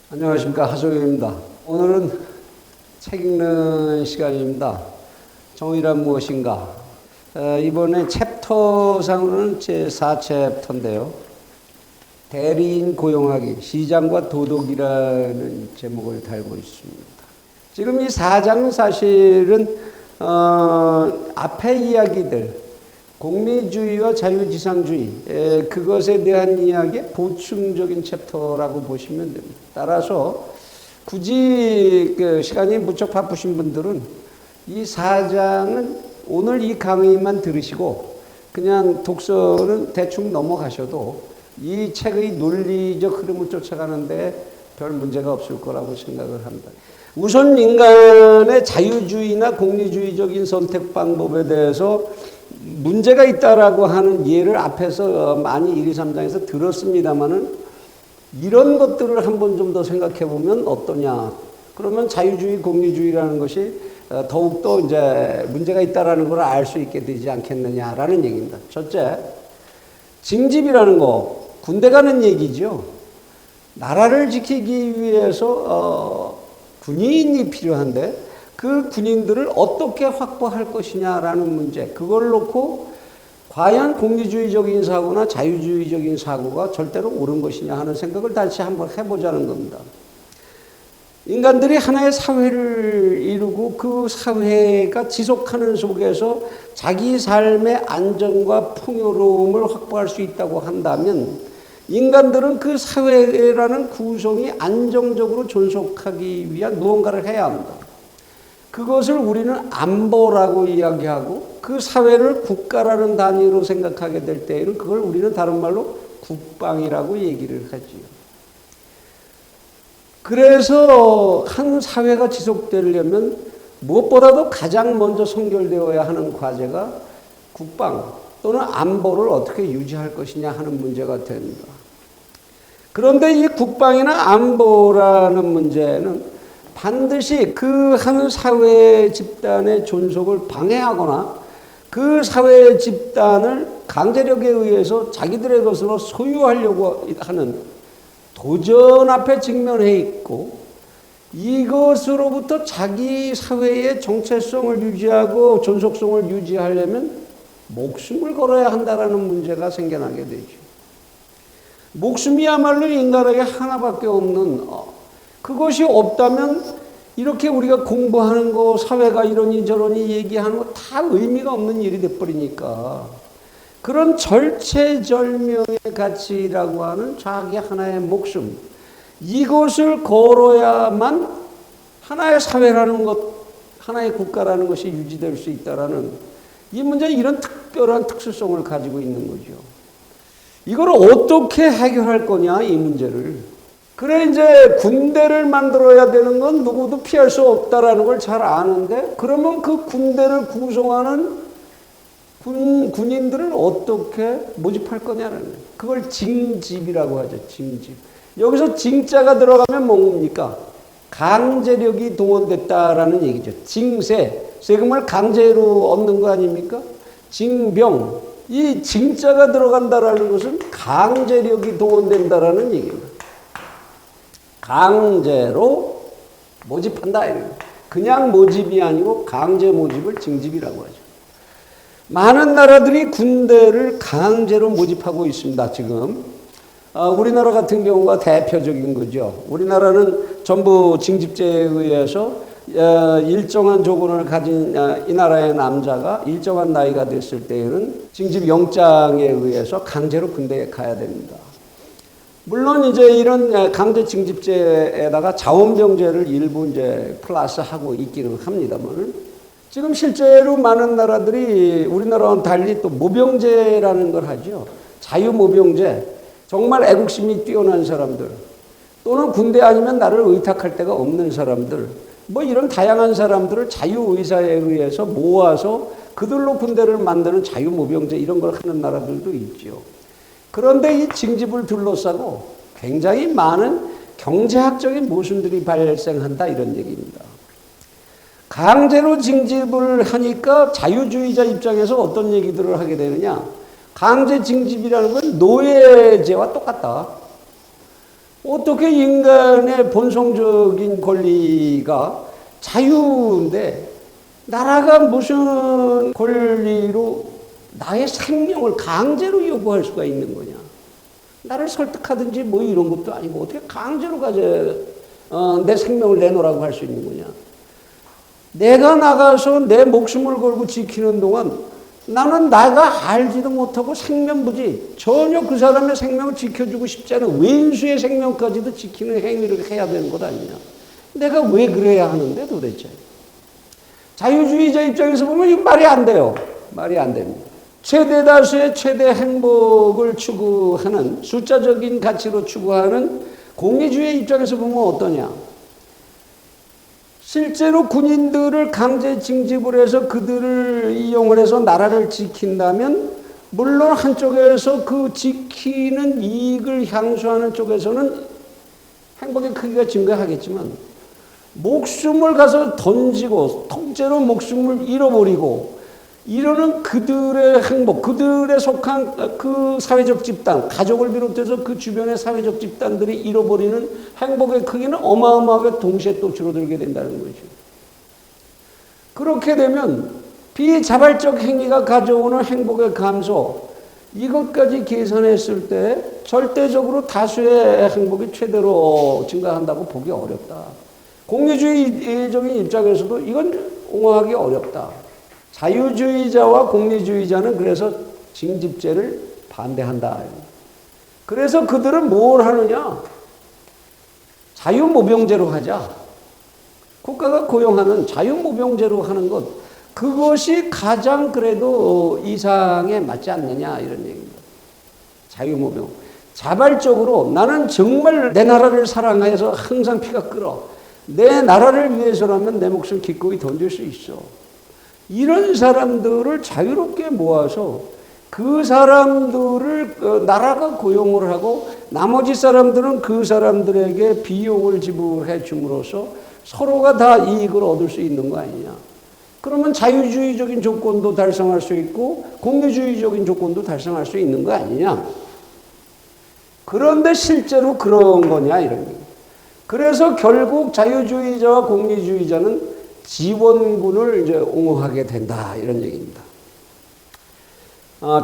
안녕하십니까, 하성영입니다. 오늘은 책 읽는 시간입니다. 정의란 무엇인가? 이번에 챕터상으로는 제4챕터인데요. 대리인 고용하기, 시장과 도덕이라는 제목을 달고 있습니다. 지금 이 4장은 사실은 앞에 이야기들, 공리주의와 자유지상주의, 그것에 대한 이야기의 보충적인 챕터라고 보시면 됩니다. 따라서 굳이 시간이 무척 바쁘신 분들은 이 4장은 오늘 이 강의만 들으시고 그냥 독서는 대충 넘어가셔도 이 책의 논리적 흐름을 쫓아가는데 별 문제가 없을 거라고 생각을 합니다. 우선 인간의 자유주의나 공리주의적인 선택 방법에 대해서 문제가 있다라고 하는 예를 앞에서 많이 1, 2, 3장에서 들었습니다만은 이런 것들을 한번 좀 더 생각해 보면 어떠냐. 그러면 자유주의, 공리주의라는 것이 더욱더 이제 문제가 있다라는 걸 알 수 있게 되지 않겠느냐라는 얘기입니다. 첫째, 징집이라는 거, 군대 가는 얘기죠. 나라를 지키기 위해서 군인이 필요한데 그 군인들을 어떻게 확보할 것이냐라는 문제, 그걸 놓고 과연 공리주의적인 사고나 자유주의적인 사고가 절대로 옳은 것이냐 하는 생각을 다시 한번 해보자는 겁니다. 인간들이 하나의 사회를 이루고 그 사회가 지속하는 속에서 자기 삶의 안정과 풍요로움을 확보할 수 있다고 한다면 인간들은 그 사회라는 구성이 안정적으로 존속하기 위한 무언가를 해야 합니다. 그것을 우리는 안보라고 이야기하고 그 사회를 국가라는 단위로 생각하게 될 때에는 그걸 우리는 다른 말로 국방이라고 얘기를 하지요. 그래서 한 사회가 지속되려면 무엇보다도 가장 먼저 선결되어야 하는 과제가 국방 또는 안보를 어떻게 유지할 것이냐 하는 문제가 됩니다. 그런데 이 국방이나 안보라는 문제는 반드시 그 한 사회 집단의 존속을 방해하거나 그 사회 집단을 강제력에 의해서 자기들의 것으로 소유하려고 하는 도전 앞에 직면해 있고 이것으로부터 자기 사회의 정체성을 유지하고 존속성을 유지하려면 목숨을 걸어야 한다는 문제가 생겨나게 되죠. 목숨이야말로 인간에게 하나밖에 없는 그것이 없다면 이렇게 우리가 공부하는 거, 사회가 이러니 저러니 얘기하는 거 다 의미가 없는 일이 돼버리니까 그런 절체절명의 가치라고 하는 자기 하나의 목숨, 이것을 걸어야만 하나의 사회라는 것, 하나의 국가라는 것이 유지될 수 있다라는 이 문제는 이런 특별한 특수성을 가지고 있는 거죠. 이걸 어떻게 해결할 거냐, 이 문제를. 그래, 이제 군대를 만들어야 되는 건 누구도 피할 수 없다라는 걸 잘 아는데, 그러면 그 군대를 구성하는 군인들을 어떻게 모집할 거냐는 거예요. 그걸 징집이라고 하죠, 징집. 여기서 징자가 들어가면 뭡니까? 강제력이 동원됐다라는 얘기죠. 징세, 세금을 강제로 얻는 거 아닙니까? 징병, 이 징자가 들어간다라는 것은 강제력이 동원된다라는 얘기입니다. 강제로 모집한다. 그냥 모집이 아니고 강제 모집을 징집이라고 하죠. 많은 나라들이 군대를 강제로 모집하고 있습니다. 지금 우리나라 같은 경우가 대표적인 거죠. 우리나라는 전부 징집제에 의해서 일정한 조건을 가진 이 나라의 남자가 일정한 나이가 됐을 때에는 징집 영장에 의해서 강제로 군대에 가야 됩니다. 물론 이제 이런 강제 징집제에다가 자원병제를 일부 이제 플러스하고 있기는 합니다만 지금 실제로 많은 나라들이 우리나라와는 달리 또 모병제라는 걸 하죠. 자유모병제, 정말 애국심이 뛰어난 사람들 또는 군대 아니면 나를 의탁할 데가 없는 사람들, 뭐 이런 다양한 사람들을 자유의사에 의해서 모아서 그들로 군대를 만드는 자유모병제 이런 걸 하는 나라들도 있죠. 그런데 이 징집을 둘러싸고 굉장히 많은 경제학적인 모순들이 발생한다 이런 얘기입니다. 강제로 징집을 하니까 자유주의자 입장에서 어떤 얘기들을 하게 되느냐. 강제 징집이라는 건 노예제와 똑같다. 어떻게 인간의 본성적인 권리가 자유인데 나라가 무슨 권리로 나의 생명을 강제로 요구할 수가 있는 거냐. 나를 설득하든지 뭐 이런 것도 아니고 어떻게 강제로 내 생명을 내놓으라고 할 수 있는 거냐. 내가 나가서 내 목숨을 걸고 지키는 동안 나는 내가 알지도 못하고 생면부지 전혀 그 사람의 생명을 지켜주고 싶지 않은 왼수의 생명까지도 지키는 행위를 해야 되는 것 아니냐. 내가 왜 그래야 하는데 도대체. 자유주의자 입장에서 보면 이거 말이 안 돼요. 말이 안 됩니다. 최대 다수의 최대 행복을 추구하는 숫자적인 가치로 추구하는 공리주의 입장에서 보면 어떠냐. 실제로 군인들을 강제 징집을 해서 그들을 이용을 해서 나라를 지킨다면 물론 한쪽에서 그 지키는 이익을 향수하는 쪽에서는 행복의 크기가 증가하겠지만 목숨을 가서 던지고 통째로 목숨을 잃어버리고 이러는 그들의 행복, 그들에 속한 그 사회적 집단, 가족을 비롯해서 그 주변의 사회적 집단들이 잃어버리는 행복의 크기는 어마어마하게 동시에 또 줄어들게 된다는 거죠. 그렇게 되면 비자발적 행위가 가져오는 행복의 감소, 이것까지 계산했을 때 절대적으로 다수의 행복이 최대로 증가한다고 보기 어렵다. 공리주의적인 입장에서도 이건 옹호하기 어렵다. 자유주의자와 공리주의자는 그래서 징집제를 반대한다. 그래서 그들은 뭘 하느냐? 자유모병제로 하자. 국가가 고용하는 자유모병제로 하는 것, 그것이 가장 그래도 이상에 맞지 않느냐 이런 얘기입니다. 자유모병. 자발적으로 나는 정말 내 나라를 사랑해서 항상 피가 끓어. 내 나라를 위해서라면 내 목숨 기꺼이 던질 수 있어. 이런 사람들을 자유롭게 모아서 그 사람들을 나라가 고용을 하고 나머지 사람들은 그 사람들에게 비용을 지불해 줌으로써 서로가 다 이익을 얻을 수 있는 거 아니냐. 그러면 자유주의적인 조건도 달성할 수 있고 공리주의적인 조건도 달성할 수 있는 거 아니냐. 그런데 실제로 그런 거냐 이런 얘기. 그래서 결국 자유주의자와 공리주의자는 지원군을 이제 옹호하게 된다 이런 얘기입니다.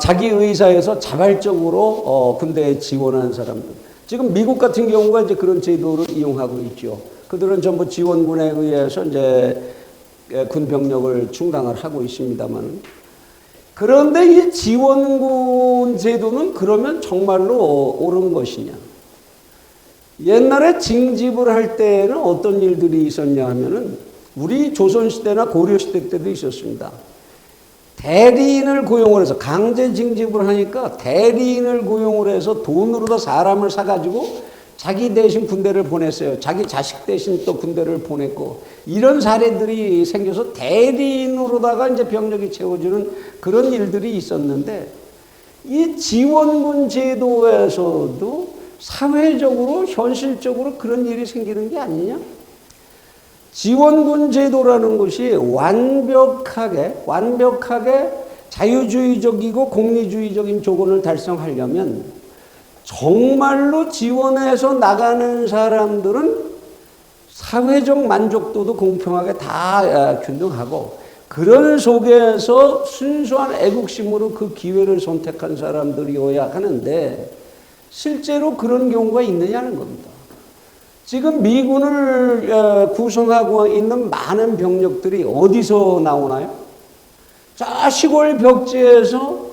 자기 의사에서 자발적으로 군대에 지원하는 사람들. 지금 미국 같은 경우가 이제 그런 제도를 이용하고 있죠. 그들은 전부 지원군에 의해서 이제 군 병력을 충당을 하고 있습니다만. 그런데 이 지원군 제도는 그러면 정말로 옳은 것이냐? 옛날에 징집을 할 때는 어떤 일들이 있었냐 하면은 우리 조선시대나 고려시대 때도 있었습니다. 대리인을 고용을 해서 강제 징집을 하니까 대리인을 고용을 해서 돈으로도 사람을 사가지고 자기 대신 군대를 보냈어요. 자기 자식 대신 또 군대를 보냈고 이런 사례들이 생겨서 대리인으로다가 이제 병력이 채워주는 그런 일들이 있었는데 이 지원군 제도에서도 사회적으로 현실적으로 그런 일이 생기는 게 아니냐? 지원군 제도라는 것이 완벽하게 자유주의적이고 공리주의적인 조건을 달성하려면 정말로 지원해서 나가는 사람들은 사회적 만족도도 공평하게 다 균등하고 그런 속에서 순수한 애국심으로 그 기회를 선택한 사람들이어야 하는데 실제로 그런 경우가 있느냐는 겁니다. 지금 미군을 구성하고 있는 많은 병력들이 어디서 나오나요? 자, 시골 벽지에서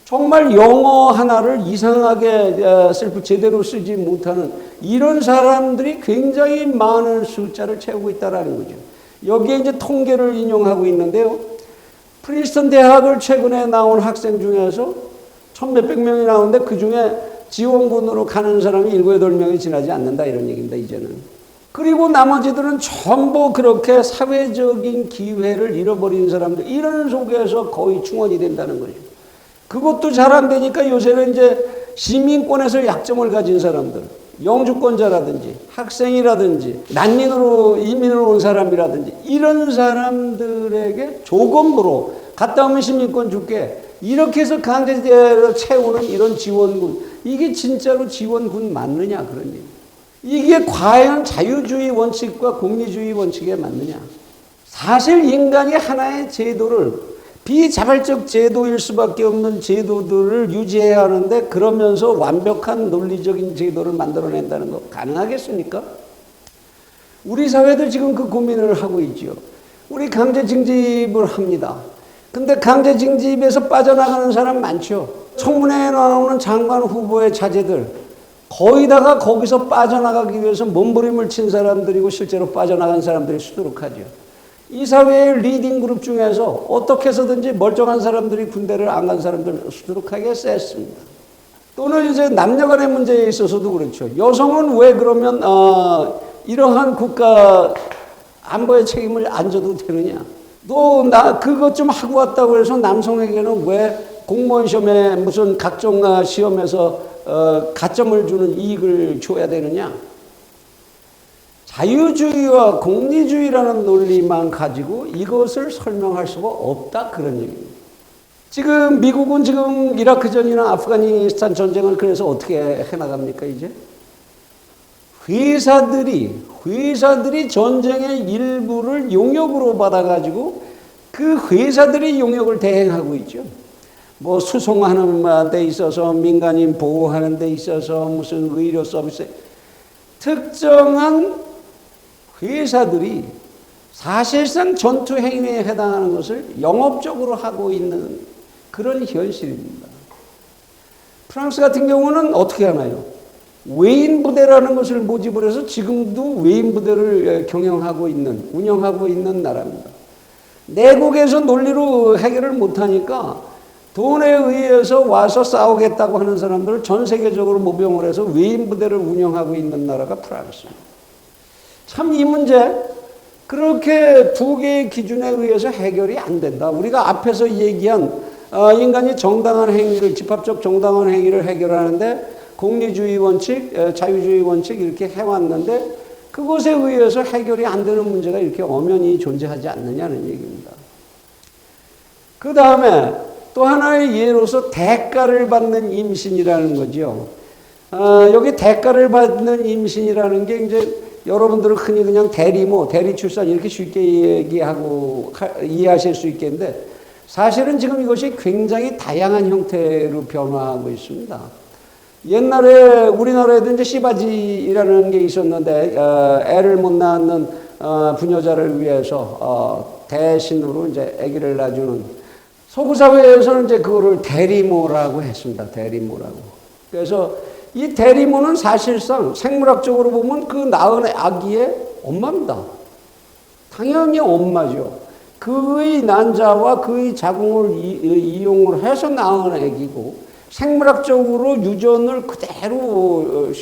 정말 영어 하나를 이상하게 제대로 쓰지 못하는 이런 사람들이 굉장히 많은 숫자를 채우고 있다는 거죠. 여기에 이제 통계를 인용하고 있는데요. 프린스턴 대학을 최근에 나온 학생 중에서 1,몇백 명이 나오는데 그 중에 지원군으로 가는 사람이 7, 8명이 지나지 않는다 이런 얘기입니다, 이제는. 그리고 나머지들은 전부 그렇게 사회적인 기회를 잃어버린 사람들, 이런 속에서 거의 충원이 된다는 거죠. 그것도 잘 안 되니까 요새는 이제 시민권에서 약점을 가진 사람들, 영주권자라든지 학생이라든지 난민으로 이민을 온 사람이라든지 이런 사람들에게 조건부로 갔다 오면 시민권 줄게 이렇게 해서 강제로 채우는 이런 지원군, 이게 진짜로 지원군 맞느냐 그런 얘기. 이게 과연 자유주의 원칙과 공리주의 원칙에 맞느냐? 사실 인간이 하나의 제도를 비자발적 제도일 수밖에 없는 제도들을 유지해야 하는데 그러면서 완벽한 논리적인 제도를 만들어낸다는 거 가능하겠습니까? 우리 사회도 지금 그 고민을 하고 있죠. 우리 강제징집을 합니다. 근데 강제징집에서 빠져나가는 사람 많죠. 청문회에 나오는 장관 후보의 자제들 거의 다가 거기서 빠져나가기 위해서 몸부림을 친 사람들이고 실제로 빠져나간 사람들이 수두룩하죠. 이 사회의 리딩 그룹 중에서 어떻게 해서든지 멀쩡한 사람들이 군대를 안 간 사람들은 수두룩하게 셌습니다. 또는 이제 남녀 간의 문제에 있어서도 그렇죠. 여성은 왜 그러면 이러한 국가 안보의 책임을 안 져도 되느냐. 또 나 그것 좀 하고 왔다고 해서 남성에게는 왜 공무원 시험에 무슨 각종 시험에서 가점을 주는 이익을 줘야 되느냐. 자유주의와 공리주의라는 논리만 가지고 이것을 설명할 수가 없다 그런 얘기입니다. 지금 미국은 지금 이라크전이나 아프가니스탄 전쟁을 그래서 어떻게 해나갑니까 이제? 회사들이 전쟁의 일부를 용역으로 받아가지고 그 회사들이 용역을 대행하고 있죠. 뭐 수송하는 데 있어서 민간인 보호하는 데 있어서 무슨 의료 서비스 특정한 회사들이 사실상 전투 행위에 해당하는 것을 영업적으로 하고 있는 그런 현실입니다. 프랑스 같은 경우는 어떻게 하나요? 외인 부대라는 것을 모집을 해서 지금도 외인 부대를 운영하고 있는 나라입니다. 내국에서 논리로 해결을 못하니까 돈에 의해서 와서 싸우겠다고 하는 사람들을 전 세계적으로 모병을 해서 외인 부대를 운영하고 있는 나라가 프랑스입니다. 참 이 문제 그렇게 두 개의 기준에 의해서 해결이 안 된다. 우리가 앞에서 얘기한 인간이 정당한 행위를 집합적 정당한 행위를 해결하는데 공리주의 원칙, 자유주의 원칙 이렇게 해왔는데 그것에 의해서 해결이 안 되는 문제가 이렇게 엄연히 존재하지 않느냐는 얘기입니다. 그 다음에 또 하나의 예로서 대가를 받는 임신이라는 거죠. 여기 대가를 받는 임신이라는 게 이제 여러분들은 흔히 그냥 대리모, 대리출산 이렇게 쉽게 얘기하고 이해하실 수 있겠는데 사실은 지금 이것이 굉장히 다양한 형태로 변화하고 있습니다. 옛날에 우리나라에도 이제 씨바지라는 게 있었는데 애를 못 낳는 부녀자를 위해서 대신으로 이제 아기를 낳아주는 서구 사회에서는 이제 그거를 대리모라고 했습니다. 대리모라고. 그래서 이 대리모는 사실상 생물학적으로 보면 그 낳은 아기의 엄마입니다. 당연히 엄마죠. 그의 난자와 그의 자궁을 이용을 해서 낳은 아기고 생물학적으로 유전을 그대로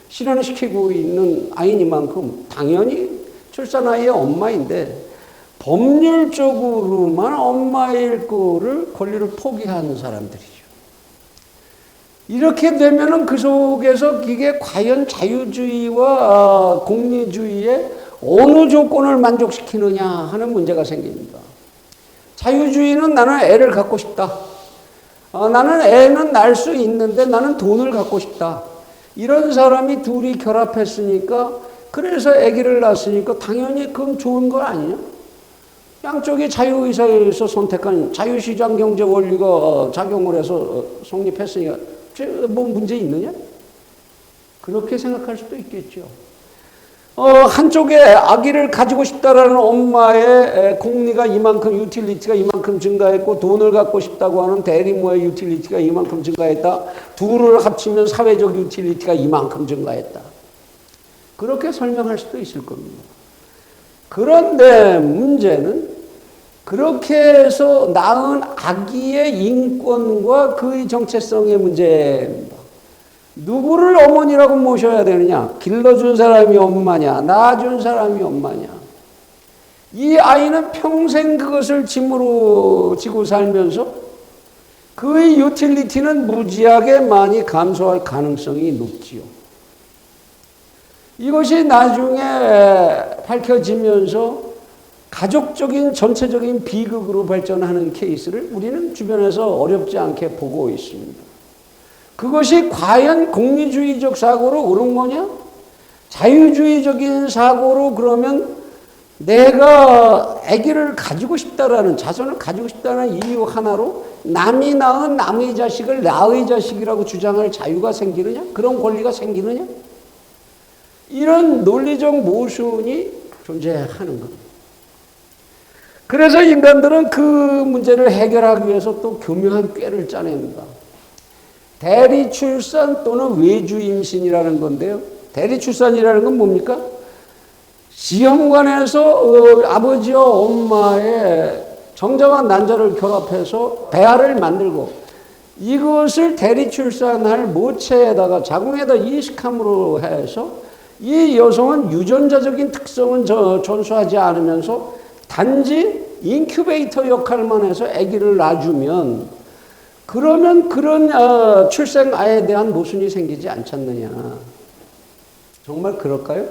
실현시키고 있는 아이니만큼 당연히 출산아이의 엄마인데 법률적으로만 엄마일 거를 권리를 포기하는 사람들이죠. 이렇게 되면은 그 속에서 이게 과연 자유주의와 공리주의의 어느 조건을 만족시키느냐 하는 문제가 생깁니다. 자유주의는 나는 애를 갖고 싶다. 나는 애는 낳을 수 있는데 나는 돈을 갖고 싶다. 이런 사람이 둘이 결합했으니까 그래서 아기를 낳았으니까 당연히 그건 좋은 거 아니냐? 양쪽이 자유의사에서 선택한 자유시장 경제 원리가 작용을 해서 성립했으니까 뭐 문제 있느냐? 그렇게 생각할 수도 있겠죠. 한쪽에 아기를 가지고 싶다라는 엄마의 공리가 이만큼 유틸리티가 이만큼 증가했고 돈을 갖고 싶다고 하는 대리모의 유틸리티가 이만큼 증가했다. 둘을 합치면 사회적 유틸리티가 이만큼 증가했다. 그렇게 설명할 수도 있을 겁니다. 그런데 문제는 그렇게 해서 낳은 아기의 인권과 그의 정체성의 문제입니다. 누구를 어머니라고 모셔야 되느냐? 길러준 사람이 엄마냐? 낳아준 사람이 엄마냐? 이 아이는 평생 그것을 짐으로 지고 살면서 그의 유틸리티는 무지하게 많이 감소할 가능성이 높지요. 이것이 나중에 밝혀지면서 가족적인 전체적인 비극으로 발전하는 케이스를 우리는 주변에서 어렵지 않게 보고 있습니다. 그것이 과연 공리주의적 사고로 옳은 거냐? 자유주의적인 사고로 그러면 내가 아기를 가지고 싶다라는, 자손을 가지고 싶다는 이유 하나로 남이 낳은 남의 자식을 나의 자식이라고 주장할 자유가 생기느냐? 그런 권리가 생기느냐? 이런 논리적 모순이 존재하는 겁니다. 그래서 인간들은 그 문제를 해결하기 위해서 또 교묘한 꾀를 짜냅니다. 대리출산 또는 외주임신이라는 건데요. 대리출산이라는 건 뭡니까? 시험관에서 아버지와 엄마의 정자와 난자를 결합해서 배아를 만들고 이것을 대리출산할 모체에다가 자궁에다 이식함으로 해서 이 여성은 유전자적인 특성은 전수하지 않으면서 단지 인큐베이터 역할만 해서 아기를 낳아주면 그러면 그런 출생아에 대한 모순이 생기지 않겠느냐. 정말 그럴까요?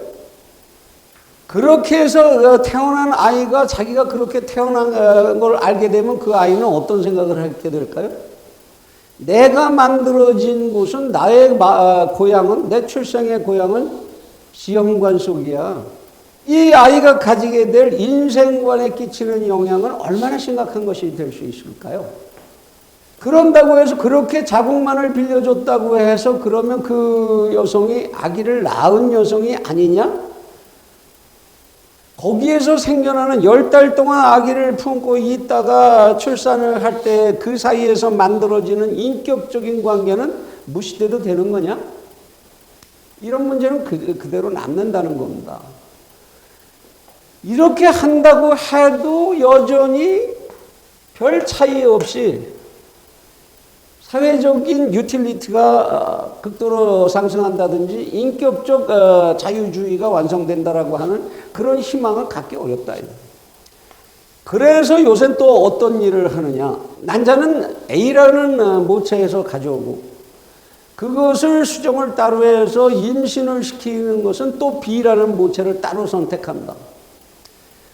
그렇게 해서 태어난 아이가 자기가 그렇게 태어난 걸 알게 되면 그 아이는 어떤 생각을 하게 될까요? 내가 만들어진 곳은 나의 고향은, 내 출생의 고향은 시험관 속이야. 이 아이가 가지게 될 인생관에 끼치는 영향은 얼마나 심각한 것이 될 수 있을까요? 그런다고 해서 그렇게 자궁만을 빌려줬다고 해서 그러면 그 여성이 아기를 낳은 여성이 아니냐? 거기에서 생겨나는 10달 동안 아기를 품고 있다가 출산을 할 때 그 사이에서 만들어지는 인격적인 관계는 무시돼도 되는 거냐? 이런 문제는 그대로 남는다는 겁니다. 이렇게 한다고 해도 여전히 별 차이 없이 사회적인 유틸리티가 극도로 상승한다든지 인격적 자유주의가 완성된다라고 하는 그런 희망을 갖기 어렵다. 그래서 요새 또 어떤 일을 하느냐. 난자는 A라는 모체에서 가져오고 그것을 수정을 따로 해서 임신을 시키는 것은 또 B라는 모체를 따로 선택합니다.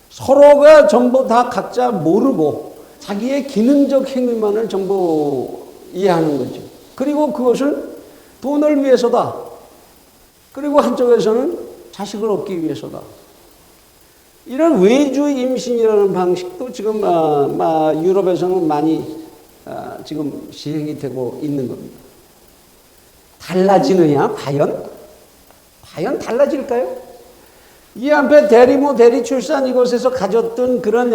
서로가 전부 다 각자 모르고 자기의 기능적 행위만을 전부 이해하는 거죠. 그리고 그것은 돈을 위해서다. 그리고 한쪽에서는 자식을 얻기 위해서다. 이런 외주 임신이라는 방식도 지금 유럽에서는 많이 지금 시행이 되고 있는 겁니다. 달라지느냐? 과연 달라질까요? 이 앞에 대리모, 대리출산 이것에서 가졌던 그런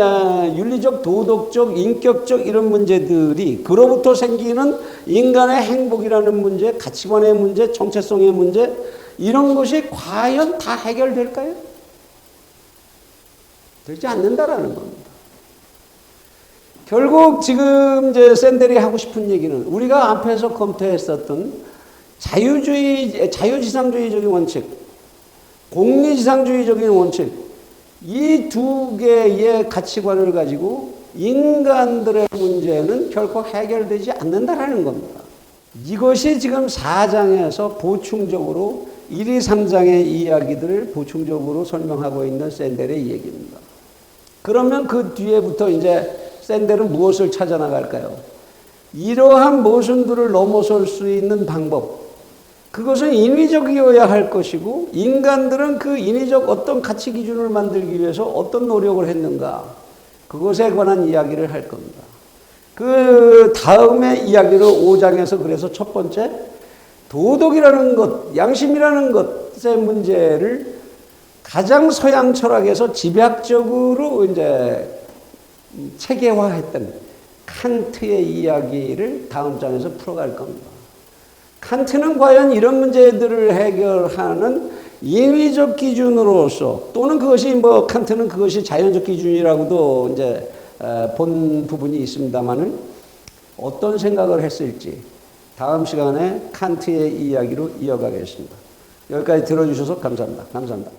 윤리적, 도덕적, 인격적 이런 문제들이 그로부터 생기는 인간의 행복이라는 문제, 가치관의 문제, 정체성의 문제 이런 것이 과연 다 해결될까요? 되지 않는다라는 겁니다. 결국 지금 이제 샌델이 하고 싶은 얘기는 우리가 앞에서 검토했었던 자유지상주의적인 원칙, 공리지상주의적인 원칙, 이 두 개의 가치관을 가지고 인간들의 문제는 결코 해결되지 않는다라는 겁니다. 이것이 지금 4장에서 보충적으로 1, 2, 3장의 이야기들을 보충적으로 설명하고 있는 샌델의 얘기입니다. 그러면 그 뒤에부터 이제 샌델은 무엇을 찾아 나갈까요? 이러한 모순들을 넘어설 수 있는 방법, 그것은 인위적이어야 할 것이고 인간들은 그 인위적 어떤 가치 기준을 만들기 위해서 어떤 노력을 했는가 그것에 관한 이야기를 할 겁니다. 그 다음에 이야기를 5장에서 그래서 첫 번째 도덕이라는 것, 양심이라는 것의 문제를 가장 서양 철학에서 집약적으로 이제 체계화했던 칸트의 이야기를 다음 장에서 풀어갈 겁니다. 칸트는 과연 이런 문제들을 해결하는 인위적 기준으로서 또는 그것이 칸트는 그것이 자연적 기준이라고도 이제 본 부분이 있습니다만은 어떤 생각을 했을지 다음 시간에 칸트의 이야기로 이어가겠습니다. 여기까지 들어주셔서 감사합니다. 감사합니다.